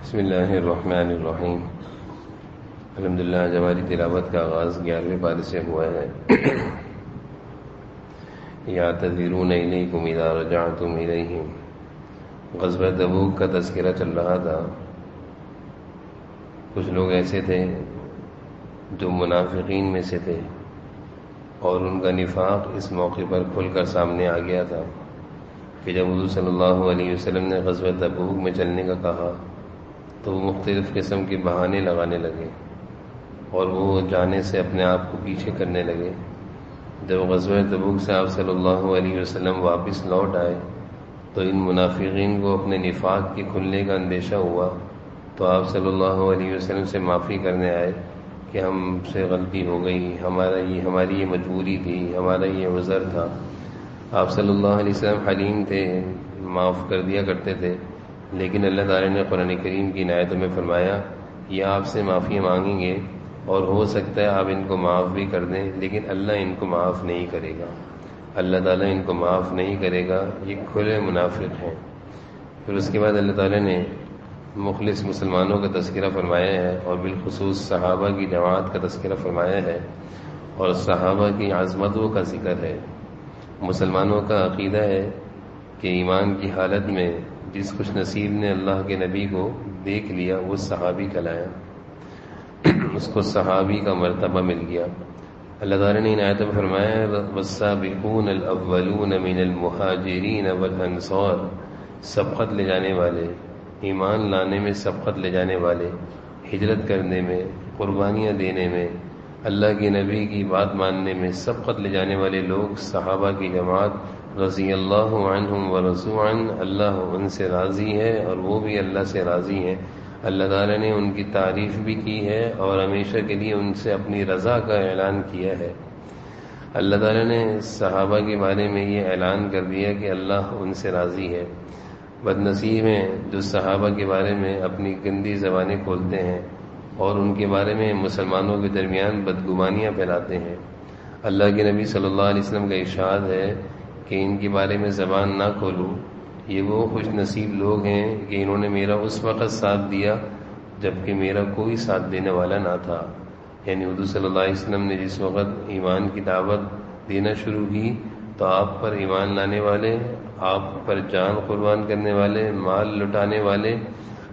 بسم اللہ الرحمن الرحیم۔ الحمدللہ آج ہماری تلاوت کا آغاز 11ویں پارے سے ہوا ہے۔ یعتذرون الیکم اذا رجعتم الیہم۔ غزوہ تبوک کا تذکرہ چل رہا تھا۔ کچھ لوگ ایسے تھے جو منافقین میں سے تھے اور ان کا نفاق اس موقع پر کھل کر سامنے آ گیا تھا کہ جب حضور صلی اللہ علیہ وسلم نے غزوہ تبوک میں چلنے کا کہا تو وہ مختلف قسم کے بہانے لگانے لگے اور وہ جانے سے اپنے آپ کو پیچھے کرنے لگے۔ جب غزوہ تبوک سے آپ صلی اللہ علیہ وسلم واپس لوٹ آئے تو ان منافقین کو اپنے نفاق کے کھلنے کا اندیشہ ہوا، تو آپ صلی اللہ علیہ وسلم سے معافی کرنے آئے کہ ہم سے غلطی ہو گئی، ہماری یہ مجبوری تھی، ہمارا یہ عذر تھا۔ آپ صلی اللہ علیہ وسلم حلیم تھے، معاف کر دیا کرتے تھے، لیکن اللہ تعالی نے قرآن کریم کی آیتوں میں فرمایا یہ آپ سے معافی مانگیں گے اور ہو سکتا ہے آپ ان کو معاف بھی کر دیں، لیکن اللہ ان کو معاف نہیں کرے گا، اللہ تعالیٰ ان کو معاف نہیں کرے گا، یہ کھلے منافق ہیں۔ پھر اس کے بعد اللہ تعالیٰ نے مخلص مسلمانوں کا تذکرہ فرمایا ہے اور بالخصوص صحابہ کی جماعت کا تذکرہ فرمایا ہے اور صحابہ کی عظمتوں کا ذکر ہے۔ مسلمانوں کا عقیدہ ہے کہ ایمان کی حالت میں جس خوش نصیب نے اللہ کے نبی کو دیکھ لیا وہ صحابی کہلایا، اس کو صحابی کا مرتبہ مل گیا۔ اللہ تعالیٰ نے ان آیتوں میں فرمایا والسابقون الاولون من المہاجرین والانصار، سبقت لے جانے والے، ایمان لانے میں سبقت لے جانے والے، ہجرت کرنے میں، قربانیاں دینے میں، اللہ کے نبی کی بات ماننے میں سبقت لے جانے والے لوگ صحابہ کی جماعت رضی اللہ عنہم ورضوا عنہ، اللہ ان سے راضی ہے اور وہ بھی اللہ سے راضی ہیں۔ اللہ تعالیٰ نے ان کی تعریف بھی کی ہے اور ہمیشہ کے لیے ان سے اپنی رضا کا اعلان کیا ہے۔ اللہ تعالیٰ نے صحابہ کے بارے میں یہ اعلان کر دیا کہ اللہ ان سے راضی ہے۔ بد نصیب ہیں جو صحابہ کے بارے میں اپنی گندی زبانیں کھولتے ہیں اور ان کے بارے میں مسلمانوں کے درمیان بدگمانیاں پھیلاتے ہیں۔ اللہ کے نبی صلی اللہ علیہ وسلم کا ارشاد ہے کہ ان کے بارے میں زبان نہ کھولو، یہ وہ خوش نصیب لوگ ہیں کہ انہوں نے میرا اس وقت ساتھ دیا جبکہ میرا کوئی ساتھ دینے والا نہ تھا۔ یعنی حضور صلی اللہ علیہ وسلم نے جس وقت ایمان کی دعوت دینا شروع کی تو آپ پر ایمان لانے والے، آپ پر جان قربان کرنے والے، مال لٹانے والے،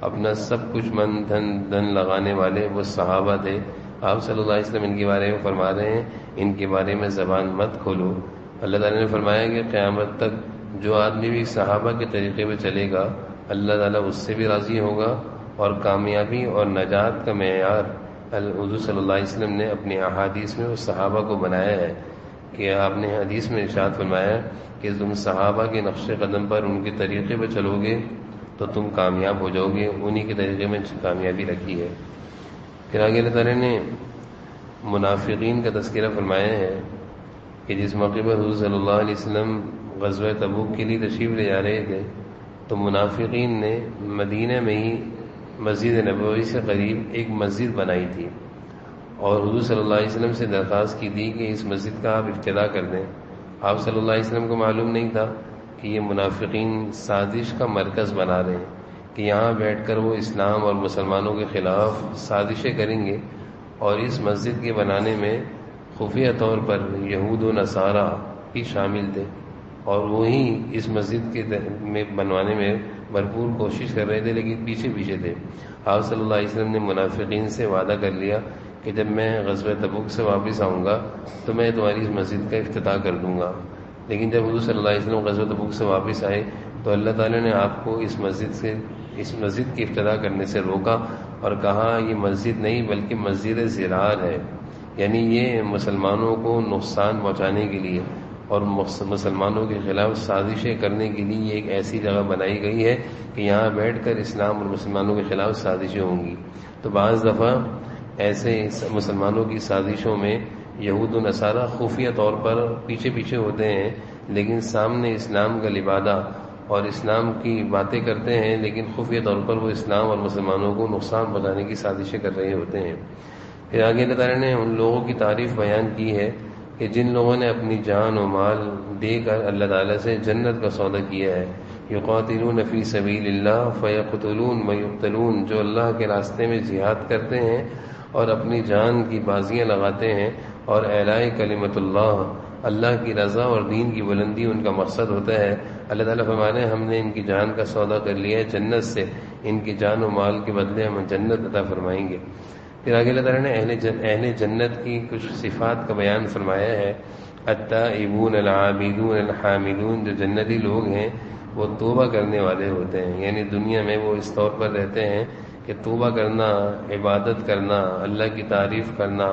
اپنا سب کچھ من دھن لگانے والے وہ صحابہ تھے۔ آپ صلی اللہ علیہ وسلم ان کے بارے میں فرما رہے ہیں ان کے بارے میں زبان مت کھولو۔ اللہ تعالیٰ نے فرمایا کہ قیامت تک جو آدمی بھی صحابہ کے طریقے پہ چلے گا اللہ تعالیٰ اس سے بھی راضی ہوگا، اور کامیابی اور نجات کا معیار حضور صلی اللہ علیہ وسلم نے اپنی احادیث میں اس صحابہ کو بنایا ہے کہ آپ نے حدیث میں ارشاد فرمایا کہ تم صحابہ کے نقش قدم پر ان کے طریقے پہ چلو گے تو تم کامیاب ہو جاؤ گے، انہی کے طریقے میں کامیابی رکھی ہے۔ پھر آگے اللہ تعالیٰ نے منافقین کا تذکرہ فرمایا ہے کہ جس موقع پر حضور صلی اللہ علیہ وسلم غزوہ تبوک کے لیے تشریف لے جا رہے تھے تو منافقین نے مدینہ میں ہی مسجد نبوی سے قریب ایک مسجد بنائی تھی اور حضور صلی اللہ علیہ وسلم سے درخواست کی تھی کہ اس مسجد کا آپ افتتاح کر دیں۔ آپ صلی اللہ علیہ وسلم کو معلوم نہیں تھا کہ یہ منافقین سازش کا مرکز بنا رہے ہیں کہ یہاں بیٹھ کر وہ اسلام اور مسلمانوں کے خلاف سازشیں کریں گے، اور اس مسجد کے بنانے میں خفیہ طور پر یہود و نصارہ بھی شامل تھے اور وہی اس مسجد کے میں بنوانے میں بھرپور کوشش کر رہے تھے، لیکن پیچھے تھے۔ آپ صلی اللہ علیہ وسلم نے منافقین سے وعدہ کر لیا کہ جب میں غزوہ تبوک سے واپس آؤں گا تو میں تمہاری اس مسجد کا افتتاح کر دوں گا۔ لیکن جب حضور صلی اللہ علیہ وسلم غزوہ تبوک سے واپس آئے تو اللہ تعالیٰ نے آپ کو اس مسجد کی افتتاح کرنے سے روکا اور کہا یہ مسجد نہیں بلکہ مسجد زرار ہے، یعنی یہ مسلمانوں کو نقصان پہنچانے کے لیے اور مسلمانوں کے خلاف سازشیں کرنے کے لیے یہ ایک ایسی جگہ بنائی گئی ہے کہ یہاں بیٹھ کر اسلام اور مسلمانوں کے خلاف سازشیں ہوں گی۔ تو بعض دفعہ ایسے مسلمانوں کی سازشوں میں یہود و نصارہ خفیہ طور پر پیچھے ہوتے ہیں، لیکن سامنے اسلام کا لبادہ اور اسلام کی باتیں کرتے ہیں، لیکن خفیہ طور پر وہ اسلام اور مسلمانوں کو نقصان پہنچانے کی سازشیں کر رہے ہوتے ہیں۔ پھر آگے اللہ تعالیٰ نے ان لوگوں کی تعریف بیان کی ہے کہ جن لوگوں نے اپنی جان و مال دے کر اللہ تعالیٰ سے جنت کا سودا کیا ہے، یقاتلون فی سبیل اللہ فیقتلون ویقتلون، جو اللہ کے راستے میں جہاد کرتے ہیں اور اپنی جان کی بازیاں لگاتے ہیں، اور اعلاء کلمت اللہ کی رضا اور دین کی بلندی ان کا مقصد ہوتا ہے۔ اللہ تعالیٰ فرمانے ہیں ہم نے ان کی جان کا سودا کر لیا ہے جنت سے، ان کی جان و مال کے بدلے ہم جنت عطا فرمائیں گے۔ پھر آگے اللہ تعالیٰ نے اہل جنت کی کچھ صفات کا بیان فرمایا ہے۔ التائبون العابدون الحامدون، جو جنتی لوگ ہیں وہ توبہ کرنے والے ہوتے ہیں، یعنی دنیا میں وہ اس طور پر رہتے ہیں کہ توبہ کرنا، عبادت کرنا، اللہ کی تعریف کرنا،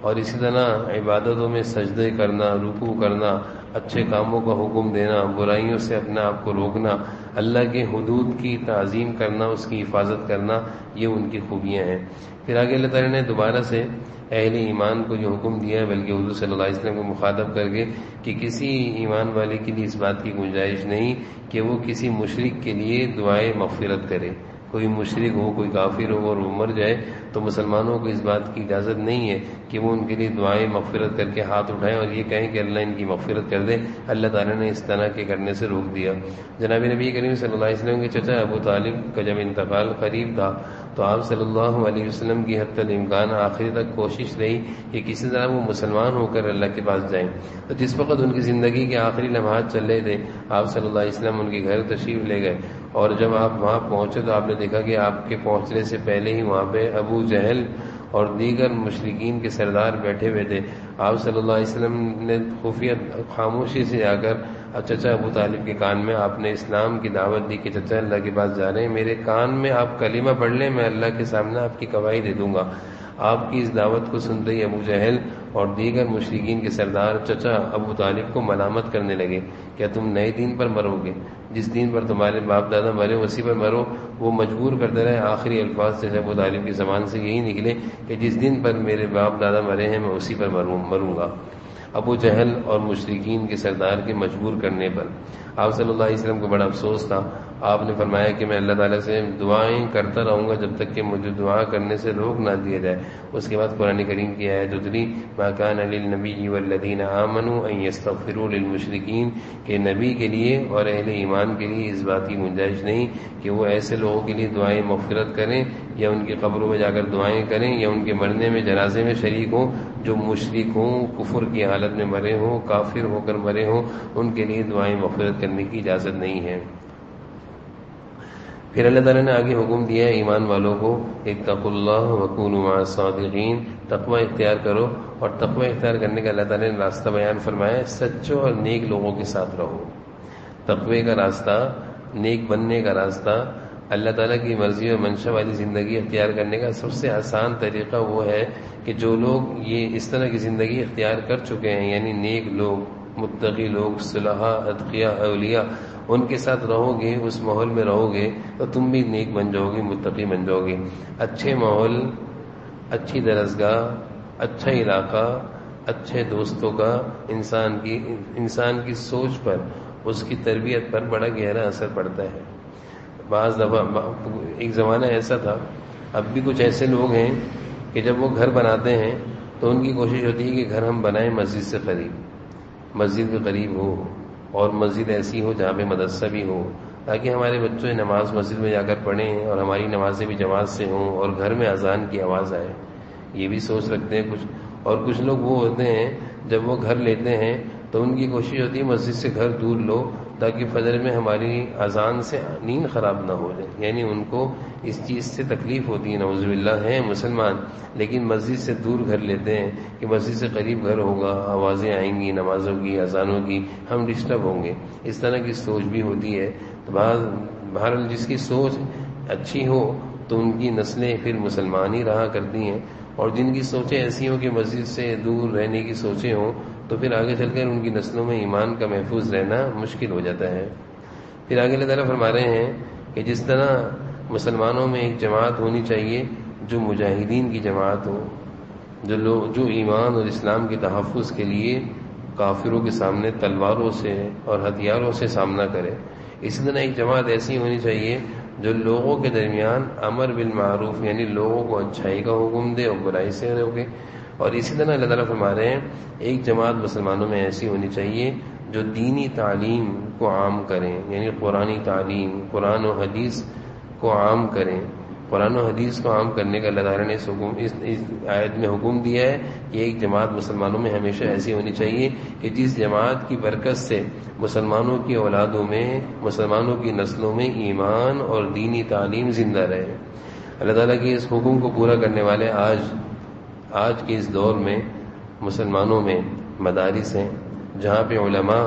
اور اسی طرح عبادتوں میں سجدے کرنا، رکوع کرنا، اچھے کاموں کا حکم دینا، برائیوں سے اپنے آپ کو روکنا، اللہ کے حدود کی تعظیم کرنا، اس کی حفاظت کرنا، یہ ان کی خوبیاں ہیں۔ پھر آگے اللہ تعالیٰ نے دوبارہ سے اہل ایمان کو جو حکم دیا ہے، بلکہ حضور صلی اللہ علیہ وسلم کو مخاطب کر کے، کہ کسی ایمان والے کے لیے اس بات کی گنجائش نہیں کہ وہ کسی مشرک کے لیے دعائے مغفرت کرے۔ کوئی مشرک ہو، کوئی کافر ہو اور وہ مر جائے تو مسلمانوں کو اس بات کی اجازت نہیں ہے کہ وہ ان کے لیے دعائیں مغفرت کر کے ہاتھ اٹھائیں اور یہ کہیں کہ اللہ ان کی مغفرت کر دے۔ اللہ تعالیٰ نے اس طرح کے کرنے سے روک دیا۔ جناب نبی کریم صلی اللہ علیہ وسلم کے چچا ابو طالب کا جب انتقال قریب تھا تو آپ صلی اللہ علیہ وسلم کی حتی الامکان آخری تک کوشش رہی کہ کسی طرح وہ مسلمان ہو کر اللہ کے پاس جائیں۔ تو جس وقت ان کی زندگی کے آخری لمحات چل رہے تھے، آپ صلی اللہ علیہ وسلم ان کے گھر تشریف لے گئے، اور جب آپ وہاں پہنچے تو آپ نے دیکھا کہ آپ کے پہنچنے سے پہلے ہی وہاں پہ ابو جہل اور دیگر مشرکین کے سردار بیٹھے ہوئے تھے۔ آپ صلی اللہ علیہ وسلم نے خفیہ خاموشی سے آ کر چچا ابو طالب کے کان میں آپ نے اسلام کی دعوت دی کہ چچا اللہ کے پاس جا رہے ہیں، میرے کان میں آپ کلمہ پڑھ لیں، میں اللہ کے سامنے آپ کی گواہی دے دوں گا۔ آپ کی اس دعوت کو سنتے ہی ابو جہل اور دیگر مشرکین کے سردار چچا ابو طالب کو ملامت کرنے لگے، کیا تم نئے دین پر مرو گے؟ جس دین پر تمہارے باپ دادا مرے اسی پر مرو۔ وہ مجبور کرتے رہے، آخری الفاظ چچا ابو طالب کی زبان سے یہی نکلے کہ جس دن پر میرے باپ دادا مرے ہیں میں اسی پر مروں گا۔ ابو جہل اور مشرکین کے سردار کے مجبور کرنے پر آپ صلی اللہ علیہ وسلم کو بڑا افسوس تھا۔ آپ نے فرمایا کہ میں اللہ تعالیٰ سے دعائیں کرتا رہوں گا جب تک کہ مجھے دعا کرنے سے روک نہ دیا جائے۔ اس کے بعد قرآن کریم کی آیت اتری، ما کان للنبی والذین آمنوا ان یستغفروا للمشرکین، کہ نبی کے لیے اور اہل ایمان کے لیے اس بات کی گنجائش نہیں کہ وہ ایسے لوگوں کے لیے دعائیں مغفرت کریں یا ان کی قبروں میں جا کر دعائیں کریں یا ان کے مرنے میں جنازے میں شریک ہوں، جو مشرک ہوں، کفر کی حالت میں مرے ہوں، کافر ہو کر مرے ہوں، ان کے لیے دعائیں مغفرت کرنے کی اجازت نہیں ہے۔ پھر اللہ تعالیٰ نے آگے حکم دیا ہے ایمان والوں کو، اتقوا اللہ وکونوا مع الصادقین، تقوی اختیار کرو، اور تقوی اختیار کرنے کا اللہ تعالیٰ نے راستہ بیان فرمایا ہے، سچوں اور نیک لوگوں کے ساتھ رہو۔ تقوی کا راستہ، نیک بننے کا راستہ، اللہ تعالیٰ کی مرضی اور منشا والی زندگی اختیار کرنے کا سب سے آسان طریقہ وہ ہے کہ جو لوگ یہ اس طرح کی زندگی اختیار کر چکے ہیں، یعنی نیک لوگ، متقی لوگ، صلحاء، اتقیاء، اولیاء، ان کے ساتھ رہو گے، اس ماحول میں رہو گے تو تم بھی نیک بن جاؤ گے، متقی بن جاؤ گے۔ اچھے ماحول، اچھی درسگاہ، اچھا علاقہ، اچھے دوستوں کا انسان کی سوچ پر، اس کی تربیت پر بڑا گہرا اثر پڑتا ہے۔ بعض دفعہ ایک زمانہ ایسا تھا، اب بھی کچھ ایسے لوگ ہیں کہ جب وہ گھر بناتے ہیں تو ان کی کوشش ہوتی ہے کہ گھر ہم بنائیں مسجد سے قریب، مسجد کے قریب ہو، اور مسجد ایسی ہو جہاں پہ مدرسہ بھی ہو، تاکہ ہمارے بچوں نماز مسجد میں جا کر پڑھیں اور ہماری نمازیں بھی جماعت سے ہوں اور گھر میں اذان کی آواز آئے۔ یہ بھی سوچ رکھتے ہیں کچھ، اور کچھ لوگ وہ ہوتے ہیں جب وہ گھر لیتے ہیں تو ان کی کوشش ہوتی ہے مسجد سے گھر دور لو تاکہ فجر میں ہماری اذان سے نیند خراب نہ ہو جائے، یعنی ان کو اس چیز سے تکلیف ہوتی ہے، نعوذ باللہ ہیں مسلمان لیکن مسجد سے دور گھر لیتے ہیں کہ مسجد سے قریب گھر ہوگا، آوازیں آئیں گی نمازوں کی، اذانوں کی، ہم ڈسٹرب ہوں گے، اس طرح کی سوچ بھی ہوتی ہے۔ تو بہرحال جس کی سوچ اچھی ہو تو ان کی نسلیں پھر مسلمان ہی رہا کرتی ہیں، اور جن کی سوچیں ایسی ہوں کہ مسجد سے دور رہنے کی سوچیں ہوں تو پھر آگے چل کر ان کی نسلوں میں ایمان کا محفوظ رہنا مشکل ہو جاتا ہے۔ پھر آگے اللہ تعالیٰ فرما رہے ہیں کہ جس طرح مسلمانوں میں ایک جماعت ہونی چاہیے جو مجاہدین کی جماعت ہو، جو ایمان اور اسلام کے تحفظ کے لیے کافروں کے سامنے تلواروں سے اور ہتھیاروں سے سامنا کرے، اسی طرح ایک جماعت ایسی ہونی چاہیے جو لوگوں کے درمیان امر بالمعروف، یعنی لوگوں کو اچھائی کا حکم دے اور برائی سے روکے۔ اور اسی طرح اللہ تعالیٰ فرما رہے ہیں ایک جماعت مسلمانوں میں ایسی ہونی چاہیے جو دینی تعلیم کو عام کریں، یعنی قرآنی تعلیم، قرآن و حدیث کو عام کریں. قرآن و حدیث کو عام کرنے کا اللہ تعالیٰ نے اس آیت میں حکم دیا ہے کہ ایک جماعت مسلمانوں میں ہمیشہ ایسی ہونی چاہیے کہ جس جماعت کی برکت سے مسلمانوں کی اولادوں میں، مسلمانوں کی نسلوں میں ایمان اور دینی تعلیم زندہ رہے. اللہ تعالیٰ کے اس حکم کو پورا کرنے والے آج کے اس دور میں مسلمانوں میں مدارس ہیں جہاں پہ علماء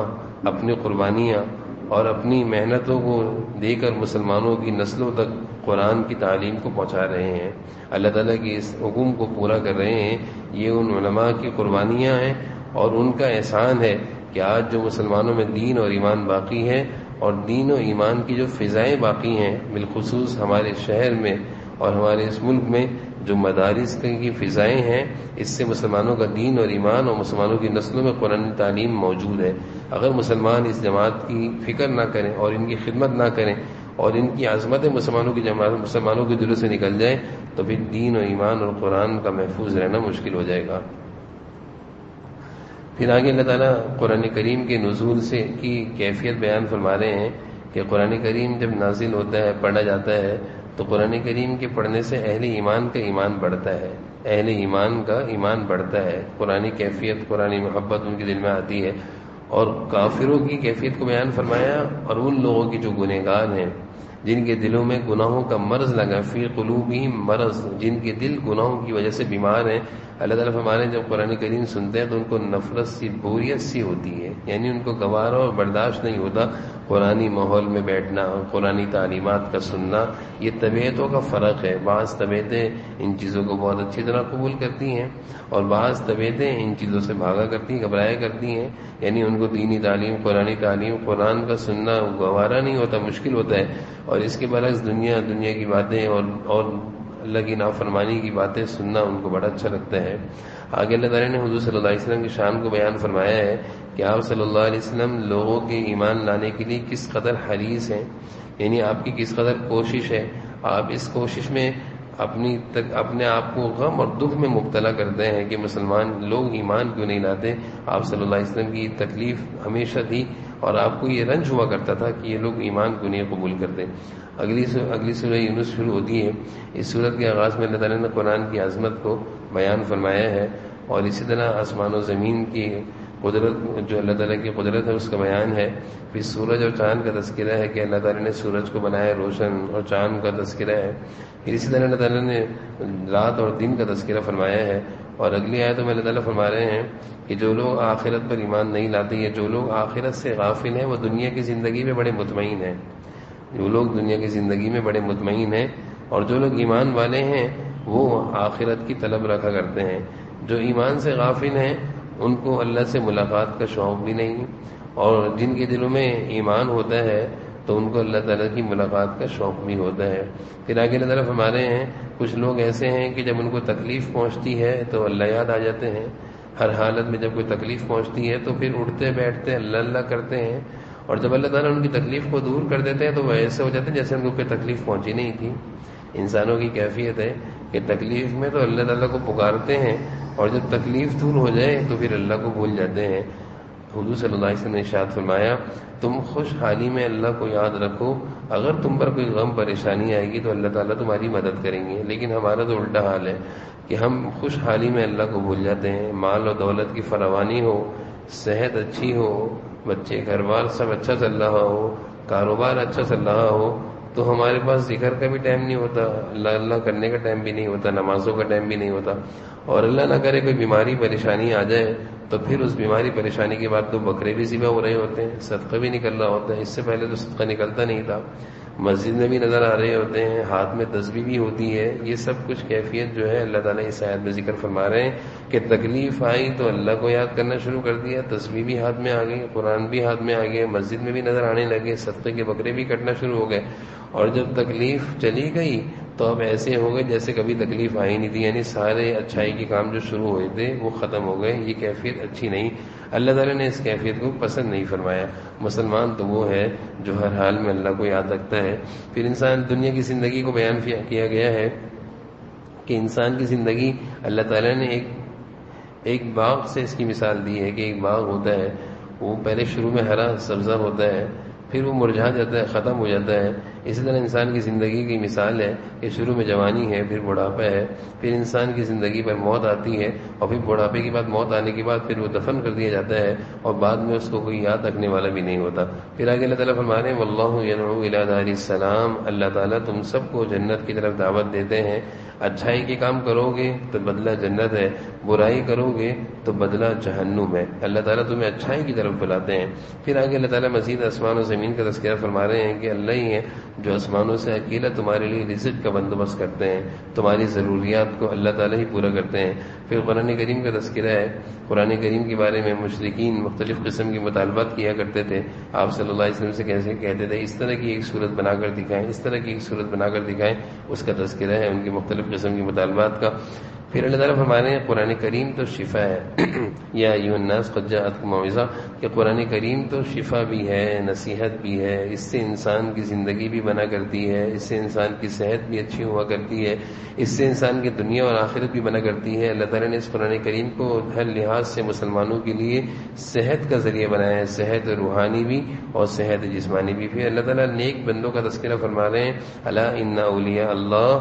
اپنی قربانیاں اور اپنی محنتوں کو دے کر مسلمانوں کی نسلوں تک قرآن کی تعلیم کو پہنچا رہے ہیں. اللہ تعالیٰ کی اس حکم کو پورا کر رہے ہیں. یہ ان علماء کی قربانیاں ہیں اور ان کا احسان ہے کہ آج جو مسلمانوں میں دین اور ایمان باقی ہے، اور دین و ایمان کی جو فضائیں باقی ہیں، بالخصوص ہمارے شہر میں اور ہمارے اس ملک میں جو مدارس کی فضائیں ہیں، اس سے مسلمانوں کا دین اور ایمان اور مسلمانوں کی نسلوں میں قرآن تعلیم موجود ہے. اگر مسلمان اس جماعت کی فکر نہ کریں اور ان کی خدمت نہ کریں اور ان کی عظمت مسلمانوں کے دلوں سے نکل جائے تو پھر دین و ایمان اور قرآن کا محفوظ رہنا مشکل ہو جائے گا. پھر آگے اللہ تعالیٰ قرآن کریم کے نزول سے کی کیفیت بیان فرما رہے ہیں کہ قرآن کریم جب نازل ہوتا ہے، پڑھا جاتا ہے، تو قرآن کریم کے پڑھنے سے اہل ایمان کا ایمان بڑھتا ہے، اہل ایمان کا ایمان بڑھتا ہے. قرآن کیفیت، قرآن محبت ان کے دل میں آتی ہے. اور کافروں کی کیفیت کو بیان فرمایا، اور ان لوگوں کی جو گنہگار ہیں، جن کے دلوں میں گناہوں کا مرض لگا، فی قلوبہم مرض، جن کے دل گناہوں کی وجہ سے بیمار ہیں. اللہ تعالیٰ فرمانے جب قرآن کریم سنتے ہیں تو ان کو نفرت سی، بوریت سی ہوتی ہے، یعنی ان کو گوارا اور برداشت نہیں ہوتا قرآنی ماحول میں بیٹھنا، قرآنی تعلیمات کا سننا. یہ طبیعتوں کا فرق ہے. بعض طبیعتیں ان چیزوں کو بہت اچھی طرح قبول کرتی ہیں اور بعض طبیعتیں ان چیزوں سے بھاگا کرتی ہیں، گھبرایا کرتی ہیں. یعنی ان کو دینی تعلیم، قرآنی تعلیم، قرآن کا سننا گوارا نہیں ہوتا، مشکل ہوتا ہے. اور اس کے برعکس دنیا کی باتیں اور اللہ کی نافرمانی کی باتیں سننا ان کو بڑا اچھا لگتا ہے. آگے اللہ تعالیٰ نے حضور صلی اللہ علیہ وسلم کی شان کو بیان فرمایا ہے کہ آپ صلی اللہ علیہ وسلم لوگوں کے ایمان لانے کے لیے کس قدر حریص ہیں، یعنی آپ کی کس قدر کوشش ہے. آپ اس کوشش میں اپنے آپ کو غم اور دکھ میں مبتلا کرتے ہیں کہ مسلمان لوگ ایمان کیوں نہیں لاتے. آپ صلی اللہ علیہ وسلم کی تکلیف ہمیشہ تھی اور آپ کو یہ رنج ہوا کرتا تھا کہ یہ لوگ ایمان کیوں نہیں قبول کرتے. اگلی سورہ یونس شروع ہوتی ہے. اس سورت کے آغاز میں اللہ تعالیٰ نے قرآن کی عظمت کو بیان فرمایا ہے، اور اسی طرح آسمان و زمین کی قدرت، جو اللہ تعالیٰ کی قدرت ہے، اس کا بیان ہے. پھر سورج اور چاند کا تذکرہ ہے کہ اللہ تعالیٰ نے سورج کو بنایا روشن، اور چاند کا تذکرہ ہے. پھر اسی طرح اللہ تعالیٰ نے رات اور دن کا تذکرہ فرمایا ہے. اور اگلی آیتوں میں اللہ تعالیٰ فرما رہے ہیں کہ جو لوگ آخرت پر ایمان نہیں لاتے ہیں، جو لوگ آخرت سے غافل ہیں، وہ دنیا کی زندگی میں بڑے مطمئن ہیں. جو لوگ دنیا کی زندگی میں بڑے مطمئن ہیں، اور جو لوگ ایمان والے ہیں وہ آخرت کی طلب رکھا کرتے ہیں. جو ایمان سے غافل ہیں ان کو اللہ سے ملاقات کا شوق بھی نہیں، اور جن کے دلوں میں ایمان ہوتا ہے تو ان کو اللہ تعالیٰ کی ملاقات کا شوق بھی ہوتا ہے. پھر آگے اللہ تعالیٰ ہمارے ہیں کچھ لوگ ایسے ہیں کہ جب ان کو تکلیف پہنچتی ہے تو اللہ یاد آ جاتے ہیں. ہر حالت میں جب کوئی تکلیف پہنچتی ہے تو پھر اٹھتے بیٹھتے اللہ اللہ کرتے ہیں، اور جب اللہ تعالیٰ ان کی تکلیف کو دور کر دیتے ہیں تو وہ ایسے ہو جاتے ہیں جیسے ان کو کوئی تکلیف پہنچی نہیں تھی. انسانوں کی کیفیت ہے کہ تکلیف میں تو اللہ تعالیٰ کو پکارتے ہیں، اور جب تکلیف دور ہو جائے تو پھر اللہ کو بھول جاتے ہیں. حضور صلی اللہ علیہ وسلم نے ارشاد فرمایا، تم خوشحالی میں اللہ کو یاد رکھو، اگر تم پر کوئی غم پریشانی آئے گی تو اللہ تعالیٰ تمہاری مدد کریں گے. لیکن ہمارا تو الٹا حال ہے کہ ہم خوشحالی میں اللہ کو بھول جاتے ہیں. مال و دولت کی فراوانی ہو، صحت اچھی ہو، بچے گھر بار سب اچھا چل رہا ہو، کاروبار اچھا چل رہا ہو، تو ہمارے پاس ذکر کا بھی ٹائم نہیں ہوتا، اللہ کرنے کا ٹائم بھی نہیں ہوتا، نمازوں کا ٹائم بھی نہیں ہوتا. اور اللہ نہ کرے کوئی بیماری پریشانی آ جائے تو پھر اس بیماری پریشانی کے بعد تو بکرے بھی ذبح ہو رہے ہوتے ہیں، صدقہ بھی نکل رہا ہوتا ہے. اس سے پہلے تو صدقہ نکلتا نہیں تھا. مسجد میں بھی نظر آ رہے ہوتے ہیں، ہاتھ میں تسبیح بھی ہوتی ہے. یہ سب کچھ کیفیت جو ہے اللہ تعالیٰ اس آیت میں ذکر فرما رہے ہیں کہ تکلیف آئی تو اللہ کو یاد کرنا شروع کر دیا، تسبیح بھی ہاتھ میں آ گئی، قرآن بھی ہاتھ میں آ گئے، مسجد میں بھی نظر آنے لگے، صدقے کے بکرے بھی کٹنا شروع ہو گئے. اور جب تکلیف چلی گئی تو اب ایسے ہو گئے جیسے کبھی تکلیف آئی نہیں تھی، یعنی سارے اچھائی کے کام جو شروع ہوئے تھے وہ ختم ہو گئے. یہ کیفیت اچھی نہیں، اللہ تعالیٰ نے اس کیفیت کو پسند نہیں فرمایا. مسلمان تو وہ ہے جو ہر حال میں اللہ کو یاد رکھتا ہے. پھر انسان دنیا کی زندگی کو بیان کیا گیا ہے کہ انسان کی زندگی اللہ تعالیٰ نے ایک باغ سے اس کی مثال دی ہے کہ ایک باغ ہوتا ہے، وہ پہلے شروع میں ہرا سبزہ ہوتا ہے، پھر وہ مرجھا جاتا ہے، ختم ہو جاتا ہے۔ اسی طرح انسان کی زندگی کی مثال ہے کہ شروع میں جوانی ہے، پھر بڑھاپا ہے، پھر انسان کی زندگی پر موت آتی ہے، اور پھر بڑھاپے کے بعد موت آنے کے بعد پھر وہ دفن کر دیا جاتا ہے، اور بعد میں اس کو کوئی یاد رکھنے والا بھی نہیں ہوتا۔ پھر آگے اللہ تعالیٰ فرما رہے ہیں واللہ یدعو الی دار السلام، اللہ تعالیٰ تم سب کو جنت کی طرف دعوت دیتے ہیں۔ اچھائی کے کام کرو گے تو بدلہ جنت ہے، برائی کرو گے تو بدلہ جہنم ہے۔ اللہ تعالیٰ تمہیں اچھائی کی طرف بلاتے ہیں۔ پھر آگے اللہ تعالیٰ مزید آسمان و زمین کا تذکرہ فرما رہے ہیں کہ اللہ ہی ہے جو آسمانوں سے اکیلا تمہارے لیے رزق کا بندوبست کرتے ہیں، تمہاری ضروریات کو اللہ تعالیٰ ہی پورا کرتے ہیں۔ پھر قرآن کریم کا تذکرہ ہے، قرآن کریم کے بارے میں مشرکین مختلف قسم کے مطالبات کیا کرتے تھے، آپ صلی اللہ علیہ وسلم سے کیسے کہتے تھے اس طرح کی ایک صورت بنا کر دکھائیں، اس طرح کی ایک صورت بنا کر دکھائیں، اس کا تذکرہ ہے ان کے مختلف قسم کے مطالبات کا۔ پھر اللہ تعالیٰ فرمانے ہیں قرآن کریم تو شفا ہے، یا ایھا الناس قد جاءتکم موعظہ، کہ قرآن کریم تو شفا بھی ہے، نصیحت بھی ہے، اس سے انسان کی زندگی بھی بنا کرتی ہے، اس سے انسان کی صحت بھی اچھی ہوا کرتی ہے، اس سے انسان کی دنیا اور آخرت بھی بنا کرتی ہے۔ اللہ تعالیٰ نے اس قرآن کریم کو ہر لحاظ سے مسلمانوں کے لیے صحت کا ذریعہ بنایا ہے، صحت روحانی بھی اور صحت جسمانی بھی۔ پھر اللہ تعالیٰ نیک بندوں کا تذکرہ فرما رہے ہیں، الا ان اولیاء اللہ،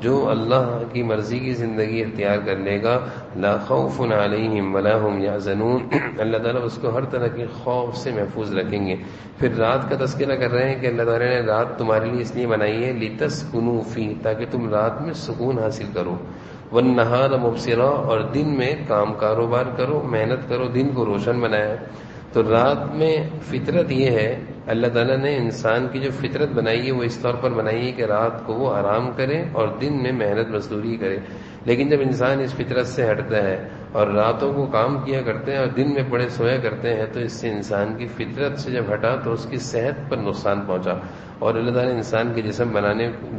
جو اللہ کی مرضی کی زندگی اختیار کر لے گا، لا خوف علیہم ولا هم یحزنون، اللہ تعالیٰ اس کو ہر طرح کے خوف سے محفوظ رکھیں گے۔ پھر رات کا تذکرہ کر رہے ہیں کہ اللہ تعالیٰ نے رات تمہارے لیے اس لیے بنائی ہے لتسکنوا فیہ، تاکہ تم رات میں سکون حاصل کرو، والنہار مبصرا، اور دن میں کام کاروبار کرو، محنت کرو، دن کو روشن بنایا ہے۔ تو رات میں فطرت یہ ہے، اللہ تعالیٰ نے انسان کی جو فطرت بنائی ہے وہ اس طور پر بنائی ہے کہ رات کو وہ آرام کرے اور دن میں محنت مزدوری کرے۔ لیکن جب انسان اس فطرت سے ہٹتا ہے اور راتوں کو کام کیا کرتے ہیں اور دن میں پڑے سویا کرتے ہیں، تو اس سے انسان کی فطرت سے جب ہٹا تو اس کی صحت پر نقصان پہنچا۔ اور اللہ تعالیٰ انسان کے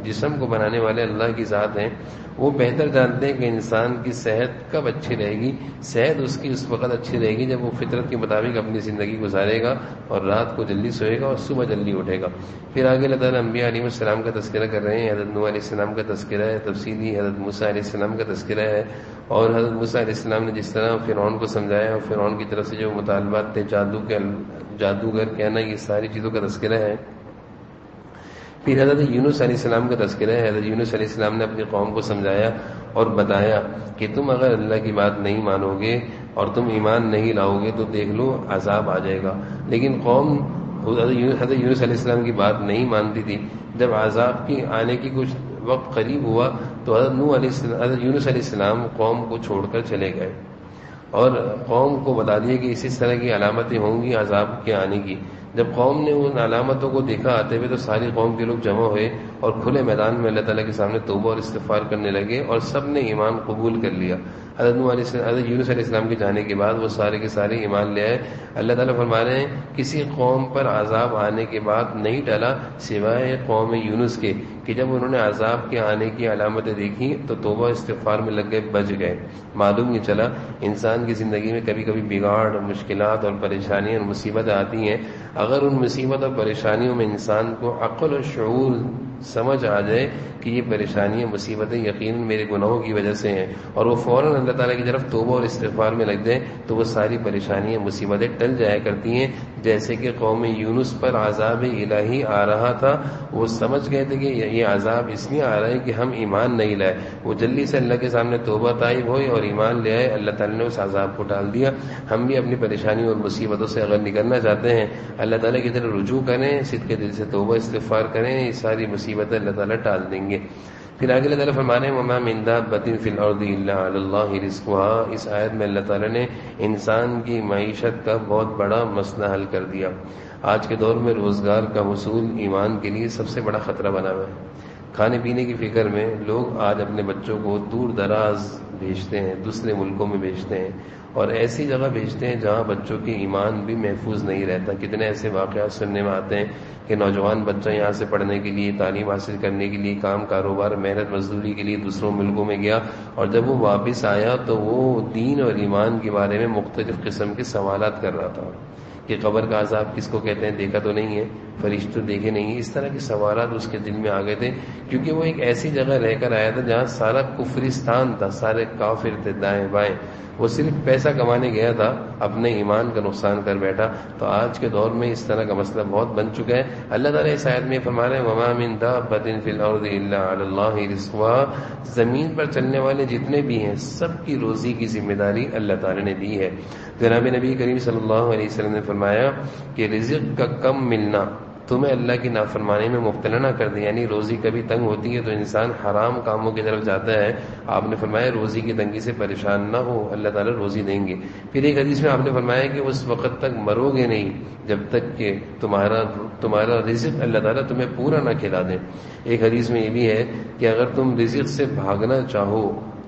جسم کو بنانے والے اللہ کی ذات ہیں، وہ بہتر جانتے ہیں کہ انسان کی صحت کب اچھی رہے گی۔ صحت اس کی اس وقت اچھی رہے گی جب وہ فطرت کے مطابق اپنی زندگی گزارے گا اور رات کو جلدی سوئے گا اور صبح جلدی اٹھے گا۔ پھر آگے اللہ تعالیٰ انبیاء علیہ السلام کا تذکرہ کر رہے ہیں، حضرت نوح علیہ السلام کا تذکرہ ہے، تفصیلی حضرت موسیٰ علیہ السلام کا تذکرہ ہے، اور حضرت موسیٰ علیہ السلام نے جس طرح فرعون کو سمجھایا اور فرعون کی طرف سے جو مطالبات تھے، جادوگر کہنا، یہ ساری چیزوں کا تذکرہ ہے۔ پھر حضرت یونس علیہ السلام کا تذکرہ ہے، حضرت یونس علیہ السلام نے اپنی قوم کو سمجھایا اور بتایا کہ تم اگر اللہ کی بات نہیں مانو گے اور تم ایمان نہیں لاؤ گے تو دیکھ لو عذاب آ جائے گا۔ لیکن قوم حضرت یونس علیہ السلام کی بات نہیں مانتی تھی۔ جب عذاب کی آنے کی کچھ وقت قریب ہوا تو حضرت یونس علیہ السلام قوم کو چھوڑ کر چلے گئے اور قوم کو بتا دیا کہ اسی طرح کی علامتیں ہوں گی عذاب کے آنے کی۔ جب قوم نے ان علامتوں کو دیکھا آتے ہوئے تو ساری قوم کے لوگ جمع ہوئے اور کھلے میدان میں اللہ تعالیٰ کے سامنے توبہ اور استغفار کرنے لگے اور سب نے ایمان قبول کر لیا۔ حضرت یونس علیہ السلام کے جانے کے بعد وہ سارے کے سارے ایمان لے آئے۔ اللہ تعالیٰ فرما رہے ہیں کسی قوم پر عذاب آنے کے بعد نہیں ٹلا سوائے قوم یونس کے، کہ جب انہوں نے عذاب کے آنے کی علامتیں دیکھی تو توبہ استغفار میں لگ گئے، بچ گئے۔ معلوم یہ چلا انسان کی زندگی میں کبھی کبھی بگاڑ، مشکلات اور پریشانیاں اور مصیبتیں آتی ہیں۔ اگر ان مصیبت اور پریشانیوں میں انسان کو عقل اور شعور سمجھ آ جائے کہ یہ پریشانیاں مصیبتیں یقیناً میرے گناہوں کی وجہ سے ہیں، اور وہ فوراً اللہ تعالیٰ کی طرف توبہ اور استغفار میں لگ جائے تو وہ ساری پریشانیاں مصیبتیں ٹل جایا کرتی ہیں۔ جیسے کہ قوم یونس پر عذاب الہی آ رہا تھا، وہ سمجھ گئے تھے کہ یہ عذاب اس لیے آ رہا ہے کہ ہم ایمان نہیں لائے، وہ جلدی سے اللہ کے سامنے توبہ طائب ہوئے اور ایمان لے آئے، اللہ تعالیٰ نے اس عذاب کو ٹال دیا۔ ہم بھی اپنی پریشانیوں اور مصیبتوں سے اگر نکلنا چاہتے ہیں اللہ تعالیٰ کی طرف رجوع کریں، صدق دل سے توبہ استغفار کریں، یہ ساری مصیبتیں اللہ تعالیٰ ٹال دیں گے۔ پھر آگے اللہ تعالیٰ فرمانے وَمَا مِن دَابَّةٍ فِي الْأَرْضِ إِلَّا عَلَى اللَّهِ رِزْقُهَا، اس آیت میں اللہ تعالیٰ نے انسان کی معیشت کا بہت بڑا مسئلہ حل کر دیا۔ آج کے دور میں روزگار کا حصول ایمان کے لیے سب سے بڑا خطرہ بنا ہوا ہے۔ کھانے پینے کی فکر میں لوگ آج اپنے بچوں کو دور دراز بھیجتے ہیں، دوسرے ملکوں میں بھیجتے ہیں اور ایسی جگہ بھیجتے ہیں جہاں بچوں کے ایمان بھی محفوظ نہیں رہتا۔ کتنے ایسے واقعات سننے میں آتے ہیں کہ نوجوان بچہ یہاں سے پڑھنے کے لیے، تعلیم حاصل کرنے کے لیے، کام کاروبار، محنت مزدوری کے لیے دوسروں ملکوں میں گیا، اور جب وہ واپس آیا تو وہ دین اور ایمان کے بارے میں مختلف قسم کے سوالات کر رہا تھا کہ قبر کا عذاب کس کو کہتے ہیں دیکھا تو نہیں ہے، فرشتوں دیکھے نہیں. اس طرح کے سوالات اس کے دل میں آ گئے تھے، کیونکہ وہ ایک ایسی جگہ رہ کر آیا تھا جہاں سارا کفرستان تھا، سارے کافر تھے دائیں بائیں. وہ صرف پیسہ کمانے گیا تھا، اپنے ایمان کا نقصان کر بیٹھا. تو آج کے دور میں اس طرح کا مسئلہ بہت بن چکا ہے. اللہ تعالیٰ اس آیت میں فرما رہے ہیں وَمَا مِن دَابَّةٍ فِي الْأَرْضِ إِلَّا عَلَى اللَّهِ رِزْقُهَا. زمین پر چلنے والے جتنے بھی ہیں سب کی روزی کی ذمہ داری اللہ تعالیٰ نے دی ہے. جناب نبی کریم صلی اللہ علیہ وسلم نے فرمایا کہ رزق کا کم ملنا تمہیں اللہ کی نافرمانی میں مبتلا نہ کر دے. یعنی روزی کبھی تنگ ہوتی ہے تو انسان حرام کاموں کی طرف جاتا ہے. آپ نے فرمایا روزی کی تنگی سے پریشان نہ ہو، اللہ تعالیٰ روزی دیں گے. پھر ایک حدیث میں آپ نے فرمایا کہ اس وقت تک مرو گے نہیں جب تک کہ تمہارا رزق اللہ تعالیٰ تمہیں پورا نہ کھلا دے. ایک حدیث میں یہ بھی ہے کہ اگر تم رزق سے بھاگنا چاہو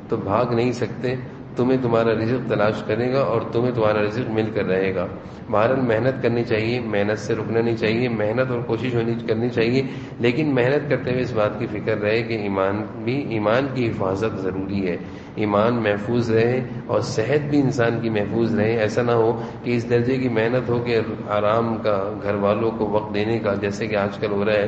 تو بھاگ نہیں سکتے، تمہیں تمہارا رزق تلاش کرے گا اور تمہیں تمہارا رزق مل کر رہے گا. بہرحال محنت کرنی چاہیے، محنت سے رکنا نہیں چاہیے، محنت اور کوشش کرنی چاہیے، لیکن محنت کرتے ہوئے اس بات کی فکر رہے کہ ایمان کی حفاظت ضروری ہے. ایمان محفوظ رہے اور صحت بھی انسان کی محفوظ رہے. ایسا نہ ہو کہ اس درجے کی محنت ہو کہ آرام کا، گھر والوں کو وقت دینے کا، جیسے کہ آج کل ہو رہا ہے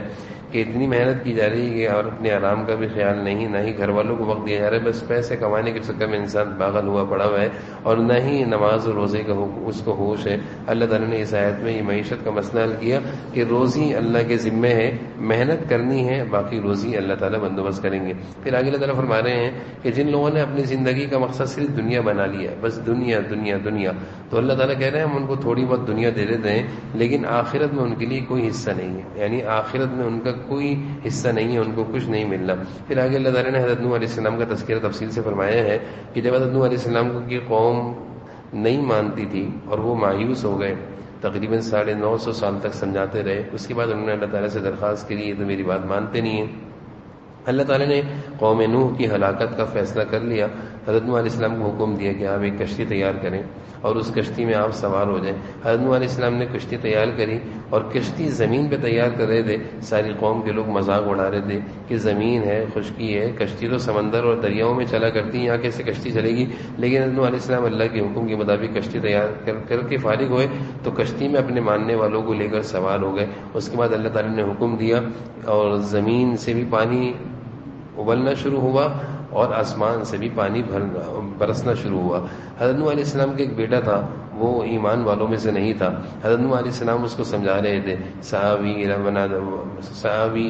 کہ اتنی محنت کی جا رہی ہے کہ اور اپنے آرام کا بھی خیال نہیں، نہ ہی گھر والوں کو وقت دیا جا رہا ہے. بس پیسے کمانے کے چکر میں انسان پاگل ہوا پڑا ہوا ہے اور نہ ہی نماز اور روزے کا اس کو ہوش ہے. اللہ تعالیٰ نے اس آیت میں یہ معیشت کا مسئلہ حل کیا کہ روزی اللہ کے ذمے ہے، محنت کرنی ہے، باقی روزی اللہ تعالیٰ بندوبست کریں گے. پھر آگے اللہ تعالیٰ فرما رہے ہیں کہ جن لوگوں نے اپنی زندگی کا مقصد صرف دنیا بنا لیا، بس دنیا دنیا دنیا، تو اللہ تعالیٰ کہہ رہے ہیں ہم ان کو تھوڑی بہت دنیا دے دیتے ہیں لیکن آخرت میں ان کے لیے کوئی حصہ نہیں ہے. یعنی آخرت میں ان کا کوئی حصہ نہیں ہے، ان کو کچھ نہیں ملنا. پھر آگے اللہ تعالیٰ نے حضرت نوح علیہ السلام کا تذکرہ تفصیل سے فرمایا ہے کہ جب حضرت نوح علیہ السلام کو کی قوم نہیں مانتی تھی اور وہ مایوس ہو گئے، تقریباً 950 سال تک سمجھاتے رہے. اس کے بعد انہوں نے اللہ تعالیٰ سے درخواست کی یہ تو میری بات مانتے نہیں ہیں. اللہ تعالیٰ نے قوم نوح کی ہلاکت کا فیصلہ کر لیا. حضرت نوح علیہ السلام کو حکم دیا کہ آپ ایک کشتی تیار کریں اور اس کشتی میں آپ سوار ہو جائیں. حضرت نوح علیہ السلام نے کشتی تیار کری اور کشتی زمین پہ تیار کر رہے تھے. ساری قوم کے لوگ مذاق اڑا رہے تھے کہ زمین ہے، خشکی ہے، کشتی تو سمندر اور دریاؤں میں چلا کرتی، یہاں کیسے کشتی چلے گی. لیکن حضرت نوح علیہ السلام اللہ کے حکم کے مطابق کشتی تیار کر کے فارغ ہوئے تو کشتی میں اپنے ماننے والوں کو لے کر سوار ہو گئے. اس کے بعد اللہ تعالیٰ نے حکم دیا اور زمین سے بھی پانی ابلنا شروع ہوا اور آسمان سے بھی پانی برسنا شروع ہوا. حضرت نوح علیہ السلام کے ایک بیٹا تھا، وہ ایمان والوں میں سے نہیں تھا. حضرت نوح علیہ السلام اس کو سمجھا رہے تھے سآوی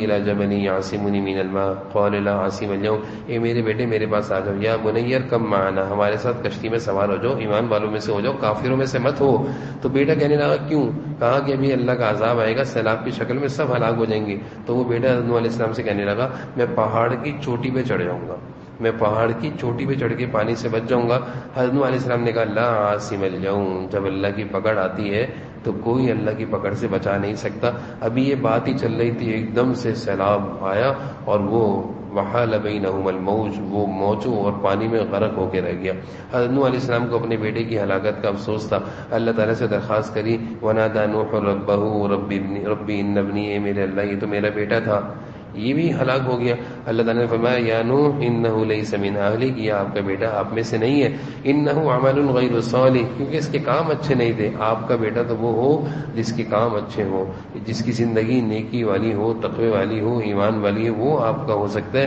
الی جبل یعصمنی من الماء قال لا عاصم اليوم. اے میرے بیٹے میرے پاس آ جاؤ، یا بنی ارکب معنا، ہمارے ساتھ کشتی میں سوار ہو جاؤ، ایمان والوں میں سے ہو جاؤ، کافروں میں سے مت ہو. تو بیٹا کہنے لگا کیوں؟ کہا کہ ابھی اللہ کا عذاب آئے گا سیلاب کی شکل میں، سب ہلاک ہو جائیں گے. تو وہ بیٹا حضرت نوح علیہ السلام سے کہنے لگا میں پہاڑ کی چوٹی پہ چڑھ جاؤں گا، میں پہاڑ کی چوٹی پہ چڑھ کے پانی سے بچ جاؤں گا. حضرت نوح علیہ السلام نے کہا لا عاصم اليوم، جب اللہ کی پکڑ آتی ہے تو کوئی اللہ کی پکڑ سے بچا نہیں سکتا. ابھی یہ بات ہی چل رہی تھی، ایک دم سے سیلاب آیا اور وہ وحال بینہم الموج، وہ موجوں اور پانی میں غرق ہو کے رہ گیا. حضرت نوح علیہ السلام کو اپنے بیٹے کی ہلاکت کا افسوس تھا. اللہ تعالیٰ سے درخواست کری ونادى نوح ربہ ربی ان ابنی، اے میرے اللہ یہ تو میرا بیٹا تھا، یہ بھی ہلاک ہو گیا. اللہ تعالیٰ نے فرمایا یا نوح انہ لیس من اہلک، یہ آپ کا بیٹا آپ میں سے نہیں ہے، انہ عمل غیر صالح، کیونکہ اس کے کام اچھے نہیں تھے. آپ کا بیٹا تو وہ ہو جس کے کام اچھے ہوں، جس کی زندگی نیکی والی ہو، تقوی والی ہو، ایمان والی ہو، وہ آپ کا ہو سکتا ہے.